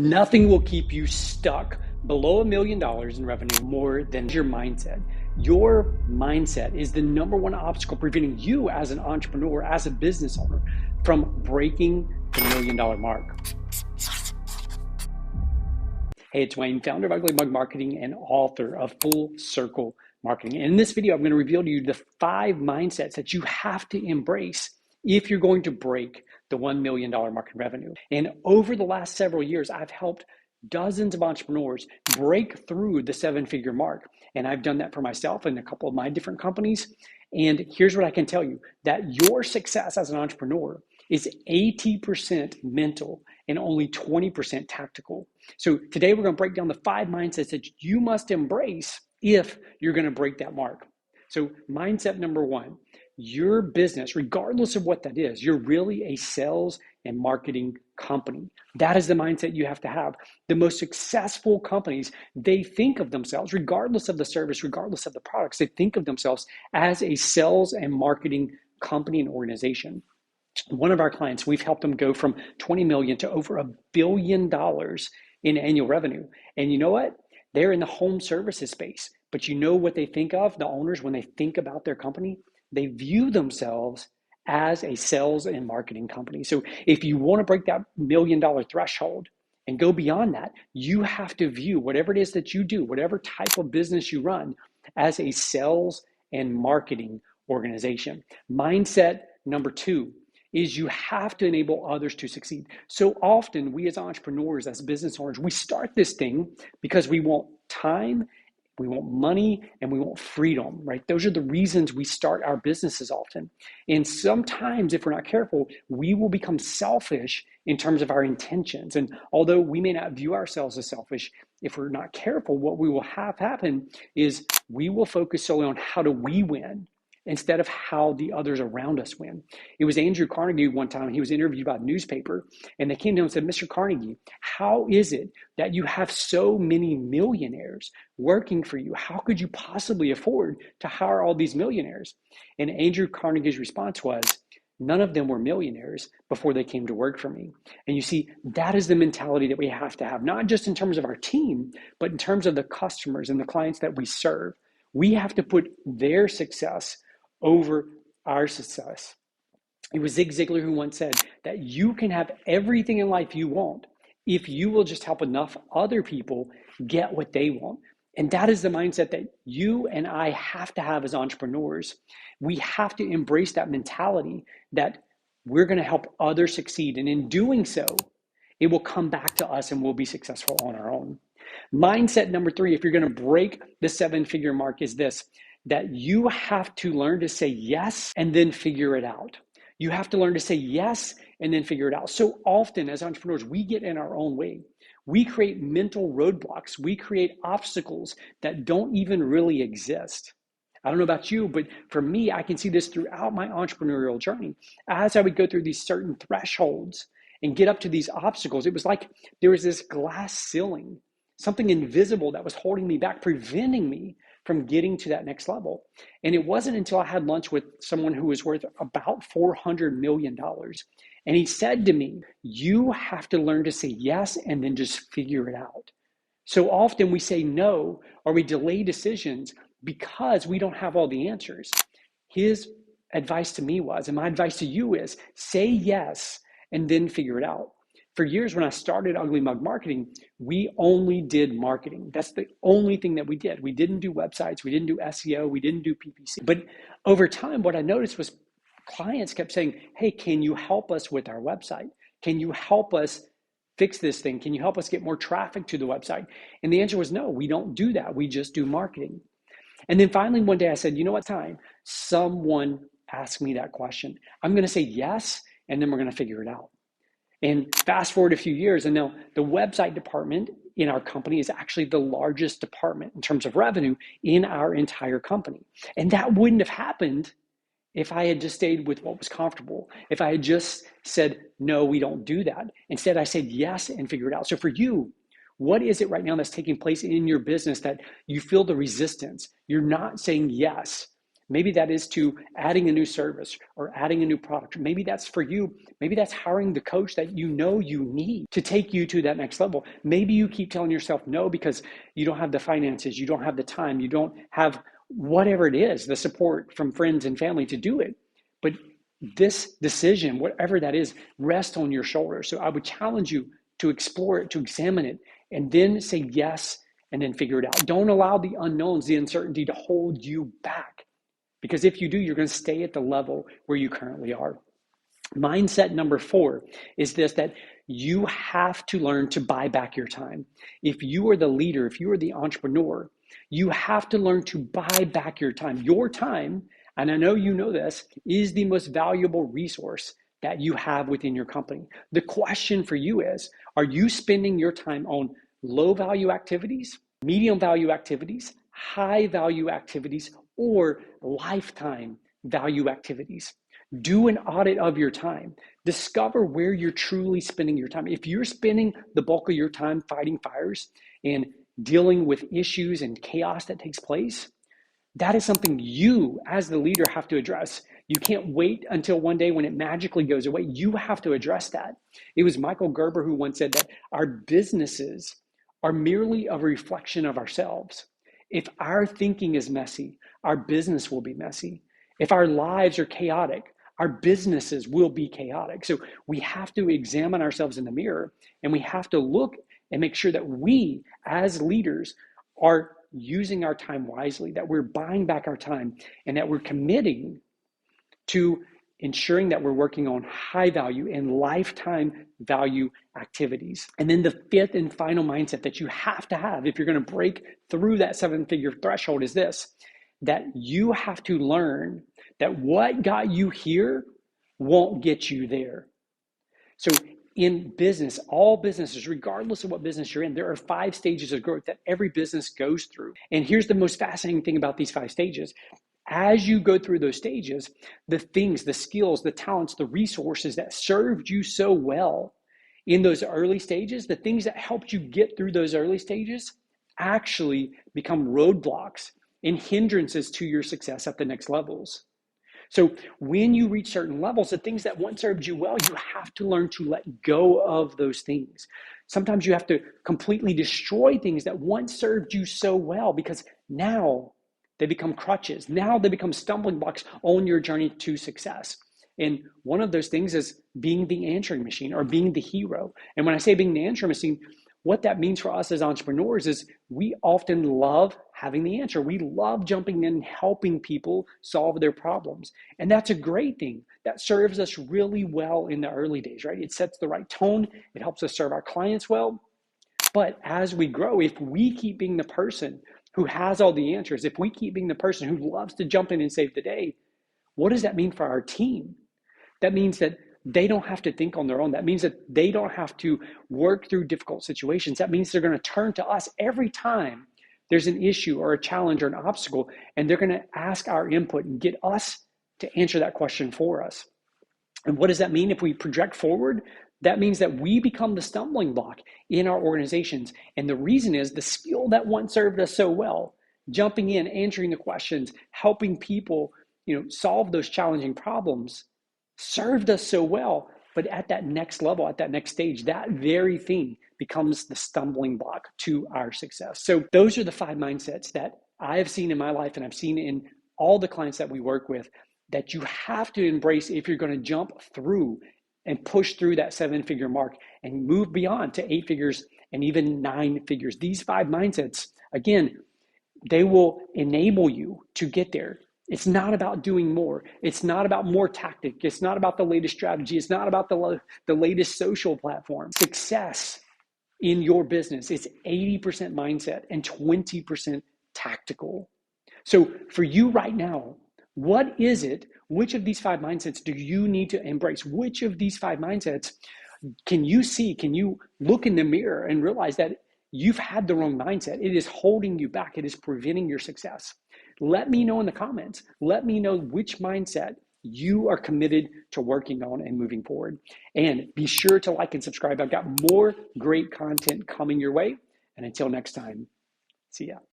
Nothing will keep you stuck below $1 million in revenue more than your mindset. Your mindset is the number one obstacle preventing you as an entrepreneur, as a business owner, from breaking the $1 million mark. Hey, it's Wayne, founder of Ugly Mug Marketing and author of Full Circle Marketing. And in this video, I'm going to reveal to you the 5 mindsets that you have to embrace if you're going to break the $1 million mark in revenue. And over the last several years, I've helped dozens of entrepreneurs break through the 7-figure mark. And I've done that for myself and a couple of my different companies. And here's what I can tell you, that your success as an entrepreneur is 80% mental and only 20% tactical. So today we're going to break down the 5 mindsets that you must embrace if you're going to break that mark. So mindset number 1, your business, regardless of what that is, you're really a sales and marketing company. That is the mindset you have to have. The most successful companies, they think of themselves, regardless of the service, regardless of the products, they think of themselves as a sales and marketing company and organization. One of our clients, we've helped them go from 20 million to over $1 billion in annual revenue. And you know what? They're in the home services space. But you know what they think of, the owners, when they think about their company? They view themselves as a sales and marketing company. So if you want to break that $1 million threshold and go beyond that, you have to view whatever it is that you do, whatever type of business you run, as a sales and marketing organization. Mindset number 2 is you have to enable others to succeed. So often we as entrepreneurs, as business owners, we start this thing because we want time, we want money, and we want freedom, right? Those are the reasons we start our businesses often. And sometimes, if we're not careful, we will become selfish in terms of our intentions. And although we may not view ourselves as selfish, if we're not careful, what we will have happen is we will focus solely on how do we win instead of how the others around us win. It was Andrew Carnegie one time, he was interviewed by a newspaper, and they came to him and said, Mr. Carnegie, how is it that you have so many millionaires working for you? How could you possibly afford to hire all these millionaires? And Andrew Carnegie's response was, none of them were millionaires before they came to work for me. And you see, that is the mentality that we have to have, not just in terms of our team, but in terms of the customers and the clients that we serve. We have to put their success over our success. It was Zig Ziglar who once said that you can have everything in life you want if you will just help enough other people get what they want. And that is the mindset that you and I have to have as entrepreneurs. We have to embrace that mentality that we're going to help others succeed. And in doing so, it will come back to us and we'll be successful on our own. Mindset number 3, if you're going to break the 7-figure mark, is this, that you have to learn to say yes and then figure it out. You have to learn to say yes and then figure it out. So often as entrepreneurs, we get in our own way. We create mental roadblocks. We create obstacles that don't even really exist. I don't know about you, but for me, I can see this throughout my entrepreneurial journey. As I would go through these certain thresholds and get up to these obstacles, it was like there was this glass ceiling, something invisible that was holding me back, preventing me from getting to that next level. And it wasn't until I had lunch with someone who was worth about $400 million. And he said to me, you have to learn to say yes and then just figure it out. So often we say no, or we delay decisions because we don't have all the answers. His advice to me was, and my advice to you is, say yes and then figure it out. For years, when I started Ugly Mug Marketing, we only did marketing. That's the only thing that we did. We didn't do websites. We didn't do SEO. We didn't do PPC. But over time, what I noticed was clients kept saying, hey, can you help us with our website? Can you help us fix this thing? Can you help us get more traffic to the website? And the answer was no, we don't do that. We just do marketing. And then finally, one day I said, you know what, time? Someone asked me that question. I'm going to say yes, and then we're going to figure it out. And fast forward a few years, and now the website department in our company is actually the largest department in terms of revenue in our entire company. And that wouldn't have happened if I had just stayed with what was comfortable, if I had just said, no, we don't do that. Instead, I said yes and figured it out. So for you, what is it right now that's taking place in your business that you feel the resistance? You're not saying yes Maybe that is to adding a new service or adding a new product. Maybe that's for you. Maybe that's hiring the coach that you know you need to take you to that next level. Maybe you keep telling yourself no because you don't have the finances, you don't have the time, you don't have whatever it is, the support from friends and family to do it. But this decision, whatever that is, rests on your shoulders. So I would challenge you to explore it, to examine it, and then say yes, and then figure it out. Don't allow the unknowns, the uncertainty to hold you back. Because if you do, you're going to stay at the level where you currently are. Mindset number 4 is this, that you have to learn to buy back your time. If you are the leader, if you are the entrepreneur, you have to learn to buy back your time. Your time, and I know you know this, is the most valuable resource that you have within your company. The question for you is, are you spending your time on low value activities, medium value activities, high value activities, or lifetime value activities? Do an audit of your time. Discover where you're truly spending your time. If you're spending the bulk of your time fighting fires and dealing with issues and chaos that takes place, that is something you, as the leader, have to address. You can't wait until one day when it magically goes away. You have to address that. It was Michael Gerber who once said that our businesses are merely a reflection of ourselves. If our thinking is messy, our business will be messy. If our lives are chaotic, our businesses will be chaotic. So we have to examine ourselves in the mirror, and we have to look and make sure that we, as leaders, are using our time wisely, that we're buying back our time, and that we're committing to ensuring that we're working on high value and lifetime value activities. And then the 5th and final mindset that you have to have if you're going to break through that 7-figure threshold is this, that you have to learn that what got you here won't get you there. So in business, all businesses, regardless of what business you're in, there are 5 stages of growth that every business goes through. And here's the most fascinating thing about these 5 stages. As you go through those stages, the things, the skills, the talents, the resources that served you so well in those early stages, the things that helped you get through those early stages actually become roadblocks and hindrances to your success at the next levels. So when you reach certain levels, the things that once served you well, you have to learn to let go of those things. Sometimes you have to completely destroy things that once served you so well, because now they become crutches. Now they become stumbling blocks on your journey to success. And one of those things is being the answering machine or being the hero. And when I say being the answering machine, what that means for us as entrepreneurs is we often love having the answer. We love jumping in and helping people solve their problems. And that's a great thing. That serves us really well in the early days, right? It sets the right tone. It helps us serve our clients well. But as we grow, if we keep being the person who has all the answers, if we keep being the person who loves to jump in and save the day, what does that mean for our team? That means that they don't have to think on their own. That means that they don't have to work through difficult situations. That means they're going to turn to us every time there's an issue or a challenge or an obstacle, and they're going to ask our input and get us to answer that question for us. And what does that mean if we project forward? That means that we become the stumbling block in our organizations. And the reason is the skill that once served us so well, jumping in, answering the questions, helping people, solve those challenging problems, served us so well. But at that next level, at that next stage, that very thing becomes the stumbling block to our success. So those are the 5 mindsets that I have seen in my life, and I've seen in all the clients that we work with, that you have to embrace if you're going to jump through and push through that 7-figure mark and move beyond to 8 figures and even 9 figures. These 5 mindsets, again, they will enable you to get there. It's not about doing more. It's not about more tactic. It's not about the latest strategy. It's not about the latest social platform. Success in your business is 80% mindset and 20% tactical. So for you right now, what is it? Which of these 5 mindsets do you need to embrace? Which of these 5 mindsets can you see? Can you look in the mirror and realize that you've had the wrong mindset? It is holding you back. It is preventing your success. Let me know in the comments. Let me know which mindset you are committed to working on and moving forward. And be sure to like and subscribe. I've got more great content coming your way. And until next time, see ya.